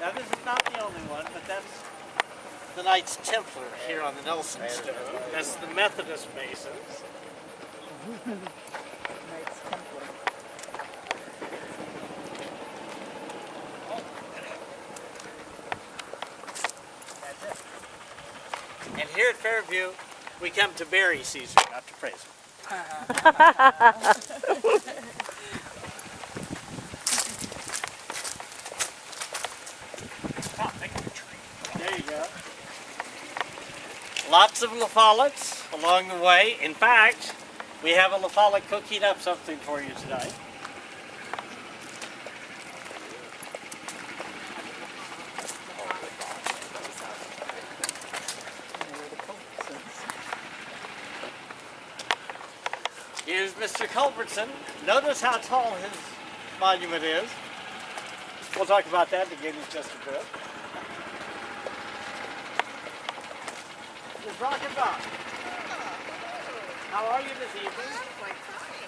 Now this is not the only one, but that's the Knights Templar here on the Nelson stone. That's the Methodist Masons. Knights Templar. That's it. And here at Fairview, we come to bury Caesar, not to praise him. There you go. Lots of La Follettes along the way. In fact, we have a La Follette cooking up something for you tonight. Here's Mr. Culbertson. Notice how tall his monument is. We'll talk about that again in just a bit. Ms. Rockenbach, how are you this evening? I'm quite fine.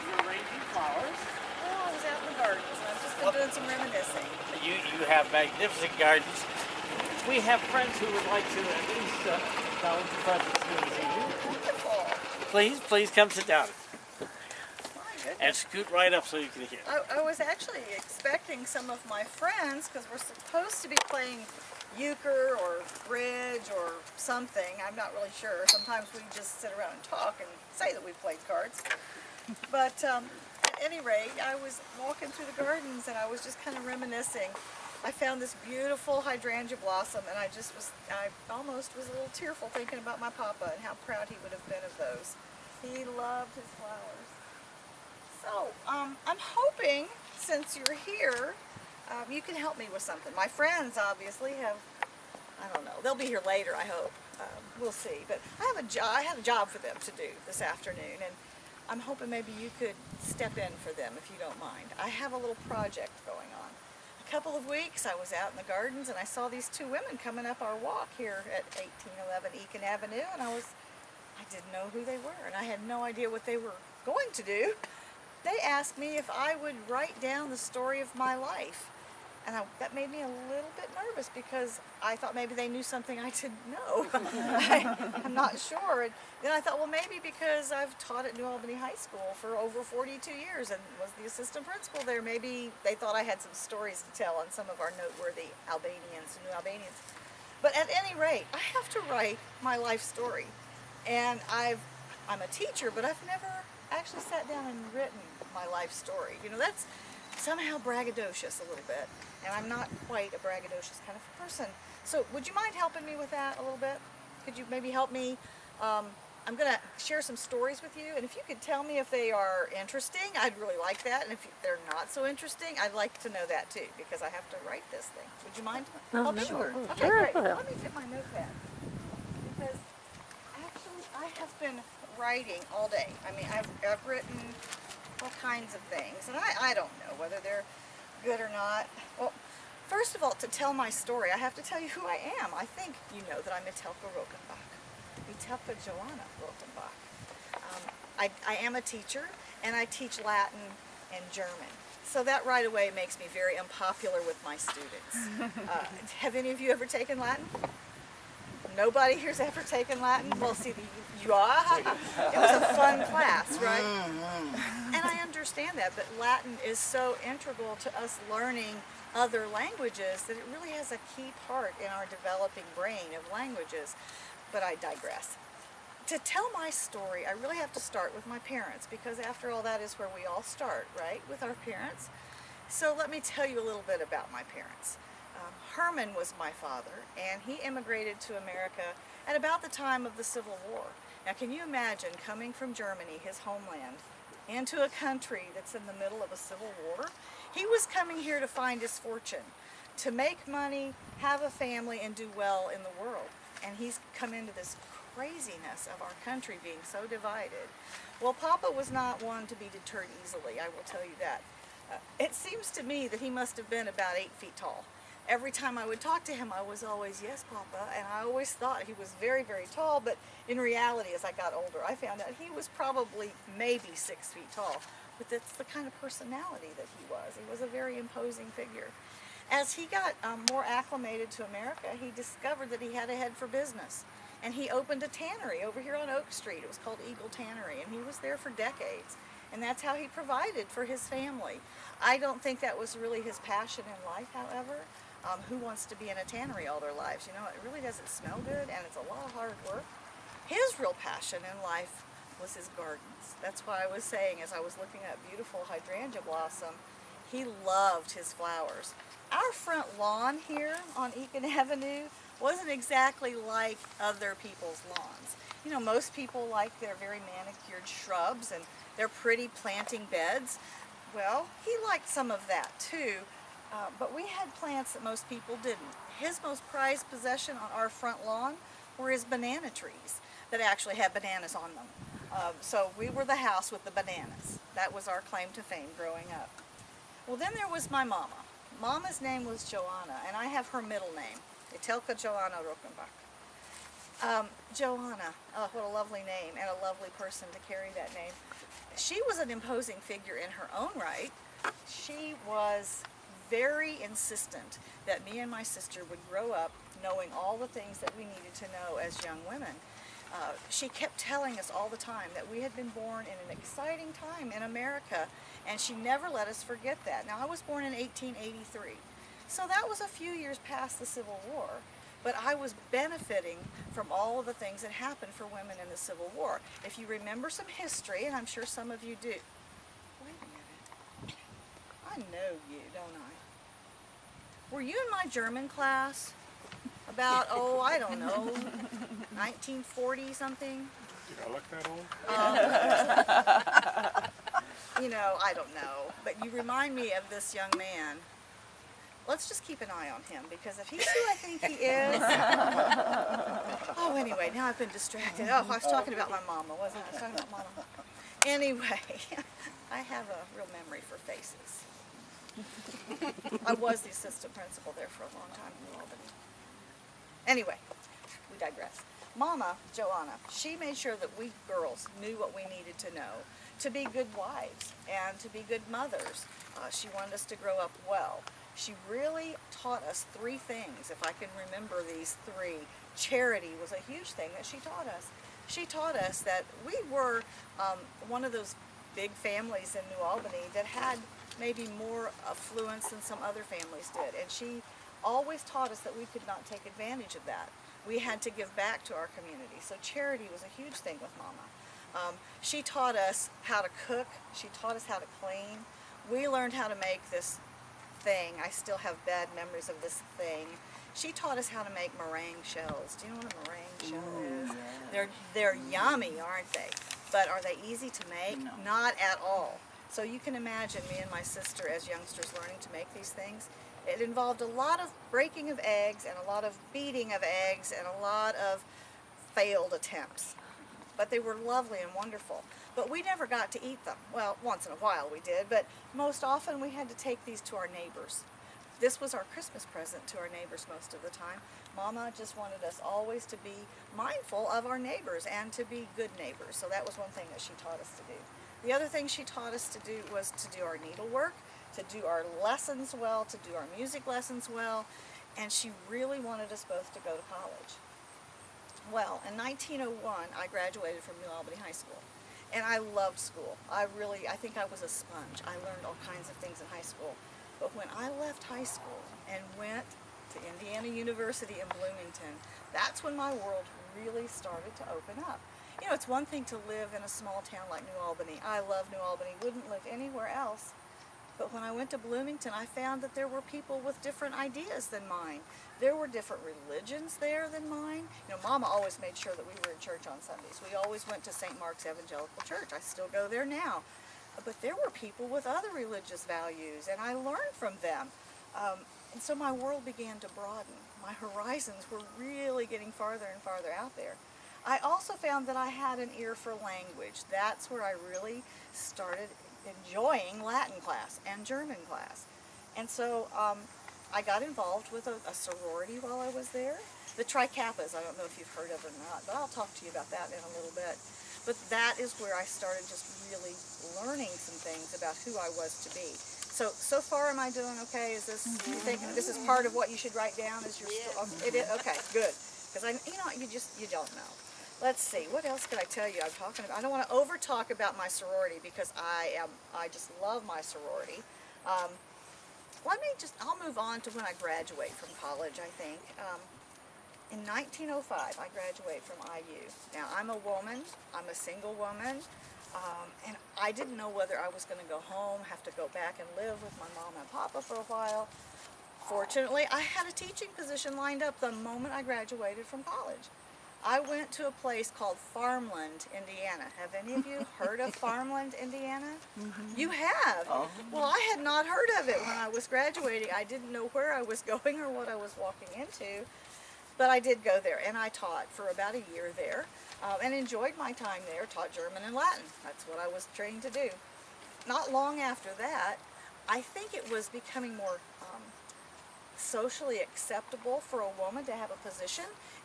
You're arranging flowers. Oh, I was out in the gardens and I've just been doing some reminiscing. You have magnificent gardens. We have friends who would like to at least acknowledge your presence here this evening. Wonderful. Please come sit down My goodness. and scoot right up so you can hear. I was actually expecting some of my friends because we're supposed to be playing euchre or bridge or something. I'm not really sure. Sometimes we just sit around and talk and say that we've played cards. But at any rate, I was walking through the gardens and I was just kind of reminiscing. I found this beautiful hydrangea blossom and I almost was a little tearful thinking about my papa and how proud he would have been of those. He loved his flowers. So, I'm hoping, since you're here, you can help me with something. My friends obviously have, I don't know, they'll be here later, I hope. We'll see. But I have a job for them to do this afternoon, and I'm hoping maybe you could step in for them if you don't mind. I have a little project going on. A couple of weeks I was out in the gardens and I saw these two women coming up our walk here at 1811 Ekin Avenue, and I didn't know who they were and I had no idea what they were going to do. They asked me if I would write down the story of my life. And that made me a little bit nervous because I thought maybe they knew something I didn't know. I'm not sure. And then I thought, well, maybe because I've taught at New Albany High School for over 42 years and was the assistant principal there, maybe they thought I had some stories to tell on some of our noteworthy Albanians, New Albanians. But at any rate, I have to write my life story. And I'm a teacher, but I've never actually sat down and written my life story. You know, that's somehow braggadocious a little bit, and I'm not quite a braggadocious kind of person. So would you mind helping me with that a little bit? Could you maybe help me? I'm going to share some stories with you, and if you could tell me if they are interesting, I'd really like that, and if they're not so interesting, I'd like to know that too, because I have to write this thing. Would you mind helping? Sure. Okay, Sure. great. Let me get my notepad, because actually I have been writing all day. I mean, I've written all kinds of things, and I don't know whether they're good or not. Well, first of all, to tell my story, I have to tell you who I am. I think you know that I'm Etelka Rockenbach. Etelka Johanna Rockenbach. I am a teacher, and I teach Latin and German. So that right away makes me very unpopular with my students. Have any of you ever taken Latin? Nobody here's ever taken Latin? Well, see, it was a fun class, right? And I understand that, but Latin is so integral to us learning other languages that it really has a key part in our developing brain of languages. But I digress. To tell my story, I really have to start with my parents, because after all, that is where we all start, right? With our parents. So let me tell you a little bit about my parents. Herman was my father, and he immigrated to America at about the time of the Civil War. Now, can you imagine coming from Germany, his homeland, into a country that's in the middle of a civil war? He was coming here to find his fortune, to make money, have a family, and do well in the world. And he's come into this craziness of our country being so divided. Well, Papa was not one to be deterred easily, I will tell you that. It seems to me that he must have been about 8 feet tall. Every time I would talk to him, I was always, yes, Papa, and I always thought he was very, very tall, but in reality, as I got older, I found out he was probably maybe 6 feet tall, but that's the kind of personality that he was. He was a very imposing figure. As he got more acclimated to America, he discovered that he had a head for business. And he opened a tannery over here on Oak Street. It was called Eagle Tannery, and he was there for decades. And that's how he provided for his family. I don't think that was really his passion in life, however. Who wants to be in a tannery all their lives? You know, it really doesn't smell good, and it's a lot of hard work. His real passion in life was his gardens. That's why I was saying, as I was looking at beautiful hydrangea blossom, he loved his flowers. Our front lawn here on Ekin Avenue wasn't exactly like other people's lawns. You know, most people like their very manicured shrubs and their pretty planting beds. Well, he liked some of that too, but we had plants that most people didn't. His most prized possession on our front lawn were his banana trees that actually had bananas on them. So we were the house with the bananas. That was our claim to fame growing up. Well, then there was my mama. Mama's name was Johanna, and I have her middle name, Etelka Johanna Rockenbach. Johanna, oh, what a lovely name, and a lovely person to carry that name. She was an imposing figure in her own right. She was very insistent that me and my sister would grow up knowing all the things that we needed to know as young women. She kept telling us all the time that we had been born in an exciting time in America, and she never let us forget that. Now, I was born in 1883, so that was a few years past the Civil War, but I was benefiting from all of the things that happened for women in the Civil War. If you remember some history, and I'm sure some of you do. Wait a minute. I know you, don't I? Were you in my German class? About, oh, I don't know, 1940 something? Did I look that old? You know, I don't know, but you remind me of this young man. Let's just keep an eye on him, because if he's who I think he is... Oh, anyway, now I've been distracted. Oh, I was talking about my mama, wasn't I? I was talking about mama. Anyway, I have a real memory for faces. I was the assistant principal there for a long time in Albany. Anyway, we digress. Mama, Johanna, she made sure that we girls knew what we needed to know to be good wives and to be good mothers. She wanted us to grow up well. She really taught us three things, if I can remember these three. Charity was a huge thing that she taught us. She taught us that we were one of those big families in New Albany that had maybe more affluence than some other families did, and she always taught us that we could not take advantage of that. We had to give back to our community. So charity was a huge thing with Mama. She taught us how to cook. She taught us how to clean. We learned how to make this thing. I still have bad memories of this thing. She taught us how to make meringue shells. Do you know what a meringue shell is? Yeah. They're yummy, aren't they? But are they easy to make? No. Not at all. So you can imagine me and my sister as youngsters learning to make these things. It involved a lot of breaking of eggs and a lot of beating of eggs and a lot of failed attempts. But they were lovely and wonderful. But we never got to eat them. Well, once in a while we did, but most often we had to take these to our neighbors. This was our Christmas present to our neighbors most of the time. Mama just wanted us always to be mindful of our neighbors and to be good neighbors. So that was one thing that she taught us to do. The other thing she taught us to do was to do our needlework, to do our lessons well, to do our music lessons well, and she really wanted us both to go to college. Well, in 1901, I graduated from New Albany High School, and I loved school. I think I was a sponge. I learned all kinds of things in high school. But when I left high school and went to Indiana University in Bloomington, that's when my world really started to open up. You know, it's one thing to live in a small town like New Albany. I love New Albany, wouldn't live anywhere else. But when I went to Bloomington, I found that there were people with different ideas than mine. There were different religions there than mine. You know, Mama always made sure that we were in church on Sundays. We always went to St. Mark's Evangelical Church. I still go there now. But there were people with other religious values, and I learned from them. And so my world began to broaden. My horizons were really getting farther and farther out there. I also found that I had an ear for language. That's where I really started enjoying Latin class and German class. And so I got involved with a sorority while I was there. The Tri Kappas, I don't know if you've heard of it or not, but I'll talk to you about that in a little bit. But that is where I started just really learning some things about who I was to be. So far, am I doing okay? Is this, you think this is part of what you should write down? Is your it is? Okay, good. Because you don't know. Let's see, what else could I tell you I'm talking about? I don't want to over talk about my sorority because I just love my sorority. I'll move on to when I graduate from college, I think. In 1905, I graduated from IU. Now, I'm a woman, I'm a single woman, and I didn't know whether I was going to go home, have to go back and live with my mom and papa for a while. Fortunately, I had a teaching position lined up the moment I graduated from college. I went to a place called Farmland, Indiana. Have any of you heard of Farmland, Indiana? Mm-hmm. You have? Oh. Well, I had not heard of it when I was graduating. I didn't know where I was going or what I was walking into. But I did go there, and I taught for about a year there, and enjoyed my time there, taught German and Latin. That's what I was trained to do. Not long after that, I think it was becoming more socially acceptable for a woman to have a position,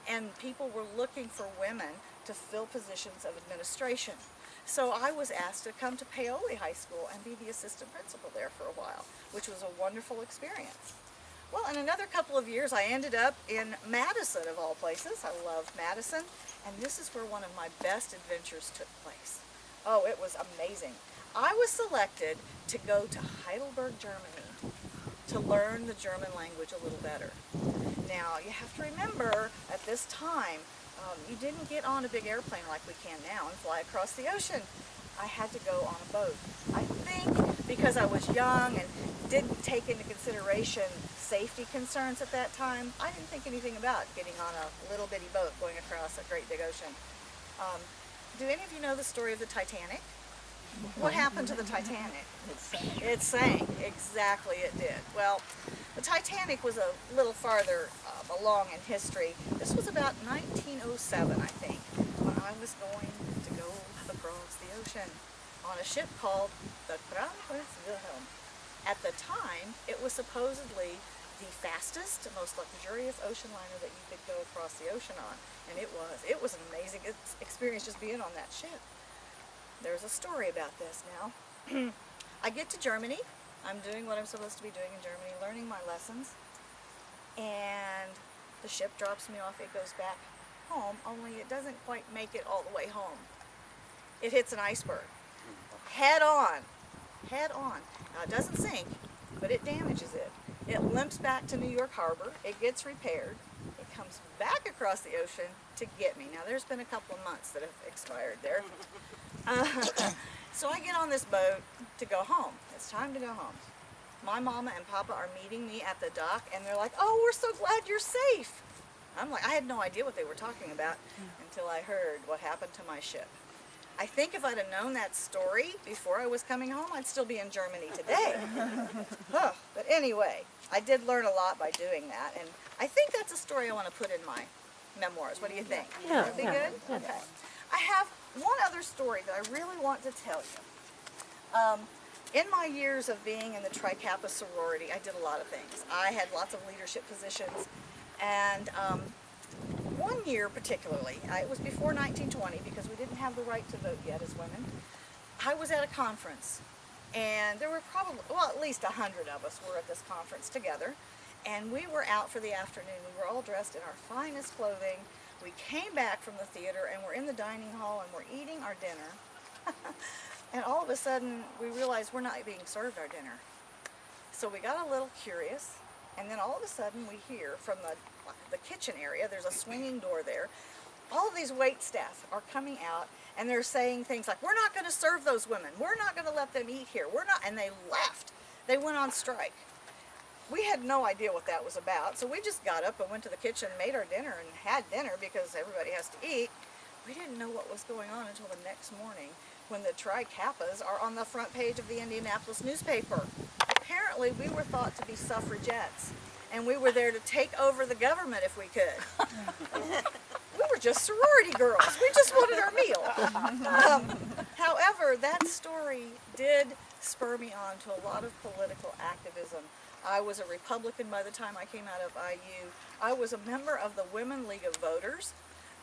and people were looking for women to fill positions of administration. So I was asked to come to Paoli High School and be the assistant principal there for a while, which was a wonderful experience. Well, in another couple of years, I ended up in Madison, of all places. I love Madison, and this is where one of my best adventures took place. Oh, it was amazing. I was selected to go to Heidelberg, Germany, to learn the German language a little better. Now, you have to remember, at this time, you didn't get on a big airplane like we can now and fly across the ocean. I had to go on a boat. I think because I was young and didn't take into consideration safety concerns at that time, I didn't think anything about getting on a little bitty boat going across a great big ocean. Do any of you know the story of the Titanic? What happened to the Titanic? It sank. Exactly, it did. Well, the Titanic was a little farther along in history. This was about 1907, I think, when I was going to go across the ocean on a ship called the Crown Prince Wilhelm. At the time, it was supposedly the fastest, most luxurious ocean liner that you could go across the ocean on. And it was. It was an amazing experience just being on that ship. There's a story about this now. I get to Germany. I'm doing what I'm supposed to be doing in Germany, learning my lessons. And the ship drops me off. It goes back home, only it doesn't quite make it all the way home. It hits an iceberg. Head on. Head on. Now, it doesn't sink, but it damages it. It limps back to New York Harbor. It gets repaired. It comes back across the ocean to get me. Now, there's been a couple of months that have expired there. So I get on this boat to go home. It's time to go home. My mama and papa are meeting me at the dock, and they're like, "Oh, we're so glad you're safe." I'm like, I had no idea what they were talking about until I heard what happened to my ship. I think if I'd have known that story before I was coming home, I'd still be in Germany today. But anyway, I did learn a lot by doing that, and I think that's a story I want to put in my memoirs. What do you think? Yeah, Would that be good? Okay. I have one other story that I really want to tell you. In my years of being in the Tri Kappa sorority, I did a lot of things. I had lots of leadership positions, and one year particularly, it was before 1920 because we didn't have the right to vote yet as women. I was at a conference, and there were probably, well, at least 100 of us were at this conference together, and we were out for the afternoon. We were all dressed in our finest clothing. We came back from the theater, and we're in the dining hall, and we're eating our dinner. And all of a sudden, we realized we're not being served our dinner. So we got a little curious, and then all of a sudden we hear from the kitchen area, there's a swinging door there, all of these wait staff are coming out, and they're saying things like, "We're not going to serve those women. We're not going to let them eat here. We're not," and they left. They went on strike. We had no idea what that was about, so we just got up and went to the kitchen, made our dinner, and had dinner because everybody has to eat. We didn't know what was going on until the next morning when the Tri Kappas are on the front page of the Indianapolis newspaper. Apparently, we were thought to be suffragettes, and we were there to take over the government if we could. We were just sorority girls. We just wanted our meal. However, that story did spur me on to a lot of political activism. I was a Republican by the time I came out of IU. I was a member of the Women League of Voters,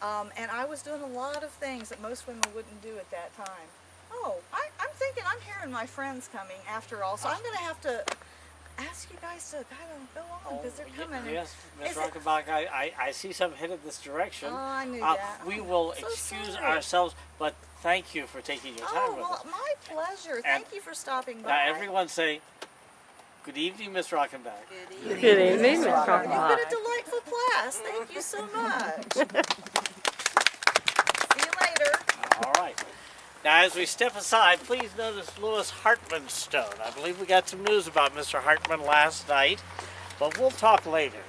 and I was doing a lot of things that most women wouldn't do at that time. Oh, I'm thinking I'm hearing my friends coming after all, so I'm going to have to ask you guys to kind of go on because they're coming. Yes, Miss Is it- Rockenbach, I see some headed this direction. Oh, I knew that. We Oh, will so excuse sorry. ourselves, but thank you for taking your time Oh, with well, us. my pleasure. Thank you for stopping by. Now, everyone say, good evening, Miss Rockenbach. Good Good evening, Miss You've been Rockenbach. a delightful class. Thank you so much. See you later. All right. Now, as we step aside, please notice Louis Hartman's stone. I believe we got some news about Mr. Hartman last night, but we'll talk later.